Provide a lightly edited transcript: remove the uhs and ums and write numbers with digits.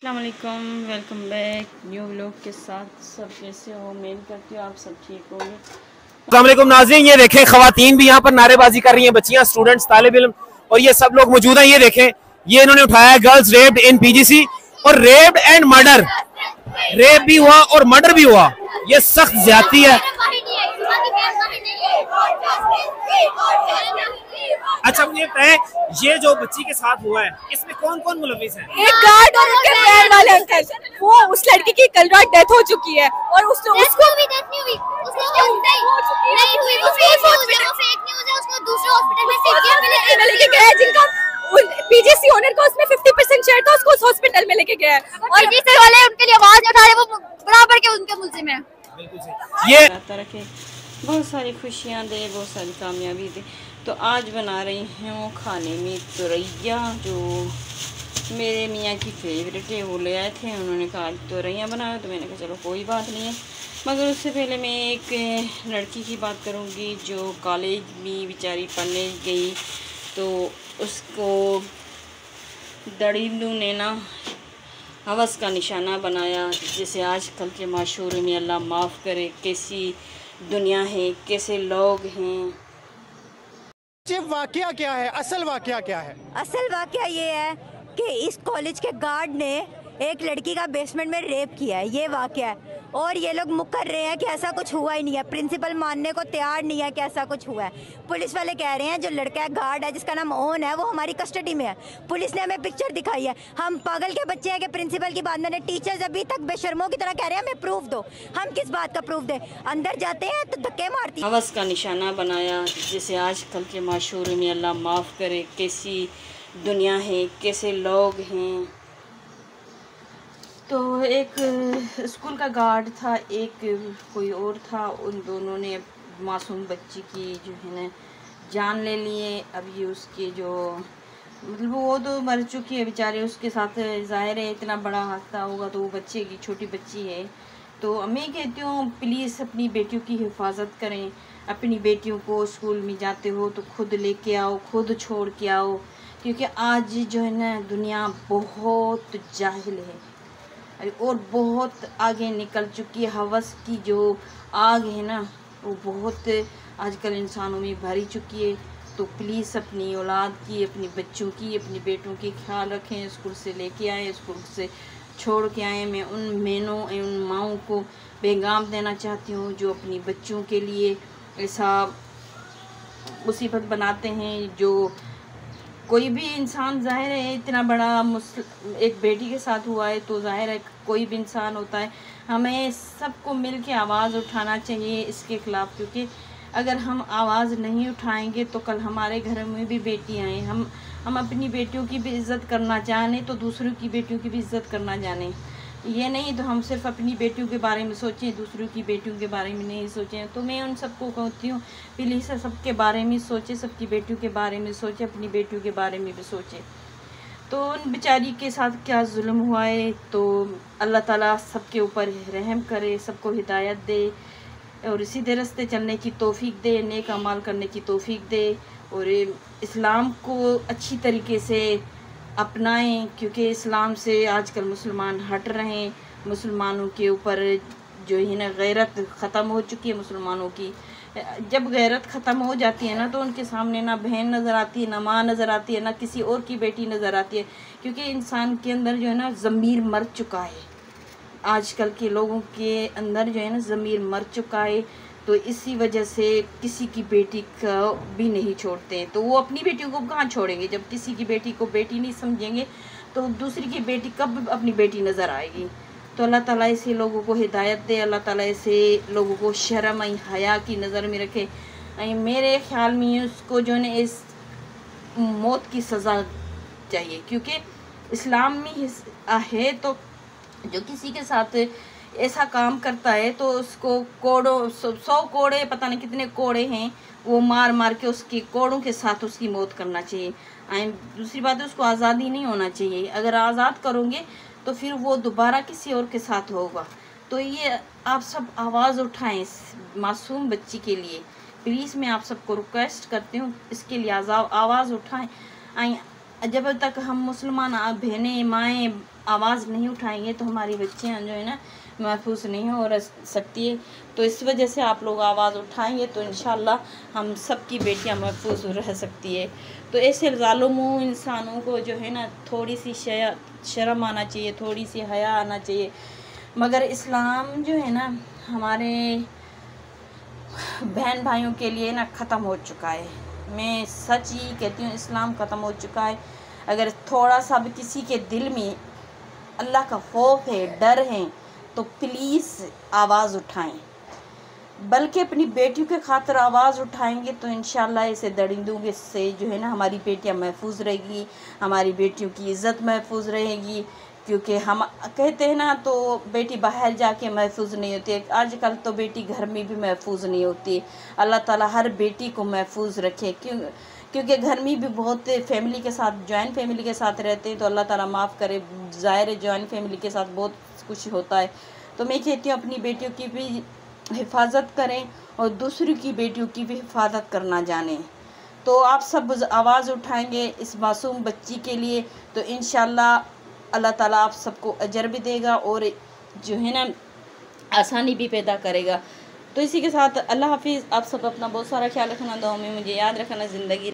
अस्सलामुअलैकुम, welcome back new vlog के साथ। सब कैसे हो? उम्मीद करती हूँ आप सब ठीक होंगे। अस्सलामुअलैकुम नाज़रीन, ये देखें खवातीन भी यहाँ पर नारेबाजी कर रही हैं, बच्चियाँ, स्टूडेंट्स, तालिब इल्म और ये सब लोग मौजूद हैं। ये देखें, ये इन्होंने उठाया है गर्ल्स रेप्ड इन पीजीसी और रेप्ड एंड मर्डर। रेप भी हुआ और मर्डर भी हुआ, ये सख्त ज्यादती है। अच्छा मुझे बताएं, ये जो बच्ची के साथ हुआ है इसमें कौन कौन मुलविस है? एक गार्ड और उनके पैर वाले अंकल। वो उस लड़की की कल रात डेथ हो चुकी है और उसको भी डेथ नहीं हुई, उसको नहीं हुई, वो फेक न्यूज़ है, उसको दूसरे हॉस्पिटल में सेफ लेके गया है, जिनका पीजीसी ओनर का उसमें 50% शेयर था, उसको उस हॉस्पिटल में लेके गया है और पीजीसी वाले उनके लिए आवाज उठा रहे, वो बराबर के उनके मुल्जिम है। ये रखे बहुत सारी खुशियाँ दे, बहुत सारी कामयाबी दे। तो आज बना रही हूँ खाने में तुरैया, जो मेरे मियाँ की फेवरेट है। वो ले आए थे, उन्होंने कहा आज तुरैया बनाओ, तो मैंने कहा चलो कोई बात नहीं है। मगर उससे पहले मैं एक लड़की की बात करूँगी जो कॉलेज में बेचारी पढ़ने गई, तो उसको दरिंदों ने ना हवस का निशाना बनाया। जैसे आजकल के माशूरे में अल्लाह माफ़ करे, कैसी दुनिया है, कैसे लोग हैं। वाकया क्या है? असल वाकया क्या है? असल वाकया ये है कि इस कॉलेज के गार्ड ने एक लड़की का बेसमेंट में रेप किया है, ये वाकया है। और ये लोग मुकर रहे हैं कि ऐसा कुछ हुआ ही नहीं है, प्रिंसिपल मानने को तैयार नहीं है कि ऐसा कुछ हुआ है। पुलिस वाले कह रहे हैं जो लड़का है गार्ड है, जिसका नाम ओन है, वो हमारी कस्टडी में है। पुलिस ने हमें पिक्चर दिखाई है। हम पागल के बच्चे हैं कि प्रिंसिपल की बात माने। टीचर्स अभी तक बेशर्मों की तरह कह रहे हैं हमें प्रूफ दो। हम किस बात का प्रूफ दें? अंदर जाते हैं तो धक्के मारती है। हवस का निशाना बनाया। जैसे आजकल के माशूरे में अल्लाह माफ़ करे, कैसी दुनिया है, कैसे लोग हैं। तो एक स्कूल का गार्ड था, एक कोई और था। उन दोनों ने मासूम बच्ची की जो है ना जान ले लिए। अब ये उसके जो मतलब वो तो मर चुकी है बेचारे, उसके साथ ज़ाहिर है इतना बड़ा हादसा होगा, तो वो बच्चे की छोटी बच्ची है। तो मैं कहती हूँ प्लीज़ अपनी बेटियों की हिफाजत करें। अपनी बेटियों को स्कूल में जाते हो तो खुद लेके आओ, खुद छोड़ के आओ, क्योंकि आज जो है ना दुनिया बहुत जाहिल है और बहुत आगे निकल चुकी है। हवस की जो आग है ना वो बहुत आजकल इंसानों में भरी चुकी है। तो प्लीज़ अपनी औलाद की, अपनी बच्चों की, अपनी बेटों की ख्याल रखें। स्कूल से लेके आएँ, स्कूल से छोड़ के आएँ। मैं उन बहनों, उन माओं को पैगाम देना चाहती हूँ जो अपनी बच्चों के लिए ऐसा मुसीबत बनाते हैं। जो कोई भी इंसान, जाहिर है इतना बड़ा एक बेटी के साथ हुआ है तो जाहिर है कोई भी इंसान होता है। हमें सबको मिल के आवाज़ उठाना चाहिए इसके ख़िलाफ़, क्योंकि अगर हम आवाज़ नहीं उठाएंगे तो कल हमारे घर में भी बेटियाँ हैं। हम अपनी बेटियों की भी इज़्ज़त करना जाने तो दूसरों की बेटियों की भी इज़्ज़त करना जाने। ये नहीं तो हम सिर्फ अपनी बेटियों के बारे में सोचें, दूसरों की बेटियों के बारे में नहीं सोचें। तो मैं उन सबको कहती हूँ प्लीज़ सबके बारे में सोचें, सबकी बेटियों के बारे में सोचें, अपनी बेटियों के बारे में भी सोचें। तो उन बेचारी के साथ क्या जुल्म हुआ है, तो अल्लाह ताला सबके ऊपर रहम करे, सबको हिदायत दे और सीधे रास्ते चलने की तौफीक दे, नेक अमाल करने की तौफीक दे और इस्लाम को अच्छी तरीके से अपनाएं, क्योंकि इस्लाम से आजकल मुसलमान हट रहे हैं। मुसलमानों के ऊपर जो है ना गैरत ख़त्म हो चुकी है मुसलमानों की। जब गैरत ख़त्म हो जाती है ना तो उनके सामने ना बहन नज़र आती है, ना माँ नज़र आती है, ना किसी और की बेटी नज़र आती है, क्योंकि इंसान के अंदर जो है ना ज़मीर मर चुका है। आजकल के लोगों के अंदर जो है ना ज़मीर मर चुका है, तो इसी वजह से किसी की बेटी का भी नहीं छोड़ते हैं। तो वो अपनी बेटी को कहाँ छोड़ेंगे? जब किसी की बेटी को बेटी नहीं समझेंगे तो दूसरी की बेटी कब अपनी बेटी नज़र आएगी? तो अल्लाह ताला ऐसे लोगों को हिदायत दे, अल्लाह ताला ऐसे लोगों को शर्म हया की नज़र में रखे। मेरे ख्याल में उसको जो है इस मौत की सज़ा चाहिए, क्योंकि इस्लाम में है तो जो किसी के साथ ऐसा काम करता है तो उसको कोड़ों 100 कोड़े, पता नहीं कितने कोड़े हैं, वो मार मार के उसके कोड़ों के साथ उसकी मौत करना चाहिए। दूसरी बात है उसको आज़ादी नहीं होना चाहिए। अगर आज़ाद करोगे तो फिर वो दोबारा किसी और के साथ होगा। तो ये आप सब आवाज़ उठाएं इस मासूम बच्ची के लिए। प्लीज़ मैं आप सबको रिक्वेस्ट करती हूँ इसके लिए आवाज़ उठाएं। जब तक हम मुसलमान बहनें, माएँ, आवाज़ नहीं उठाएंगे तो हमारी बच्चियाँ जो है ना महफूज नहीं हो सकती है। तो इस वजह से आप लोग आवाज़ उठाएंगे तो इंशाल्लाह हम सब की बेटियाँ महफूज रह सकती है। तो ऐसे ज़ालिमों इंसानों को जो है ना थोड़ी सी शर्म आना चाहिए, थोड़ी सी हया आना चाहिए। मगर इस्लाम जो है ना हमारे बहन भाइयों के लिए ना ख़त्म हो चुका है। मैं सच ही कहती हूँ, इस्लाम ख़त्म हो चुका है। अगर थोड़ा सा भी किसी के दिल में अल्लाह का खौफ है, डर है, तो प्लीज़ आवाज़ उठाएं। बल्कि अपनी बेटियों के खातिर आवाज़ उठाएंगे तो इंशाल्लाह ऐसे दरिंदों से जो है ना हमारी बेटियां महफूज रहेगी, हमारी बेटियों की इज़्ज़त महफूज रहेगी। क्योंकि हम कहते हैं ना तो बेटी बाहर जाके महफूज नहीं होती, आजकल तो बेटी घर में भी महफूज नहीं होती। अल्लाह ताला हर बेटी को महफूज रखे। क्योंकि घर में भी बहुत फैमिली के साथ, जॉइंट फैमिली के साथ रहते हैं तो अल्लाह ताला माफ़ करे, ज़ाहिर जॉइंट फैमिली के साथ बहुत कुछ होता है। तो मैं कहती हूँ अपनी बेटियों की भी हिफाजत करें और दूसरों की बेटियों की भी हिफाजत करना जानें। तो आप सब आवाज़ उठाएंगे इस मासूम बच्ची के लिए तो इंशाल्लाह अल्लाह ताला आप सबको अजर भी देगा और जो है ना आसानी भी पैदा करेगा। तो इसी के साथ अल्लाह हाफिज़। आप सब अपना बहुत सारा ख्याल रखना, दुआ में मुझे याद रखना। ज़िंदगी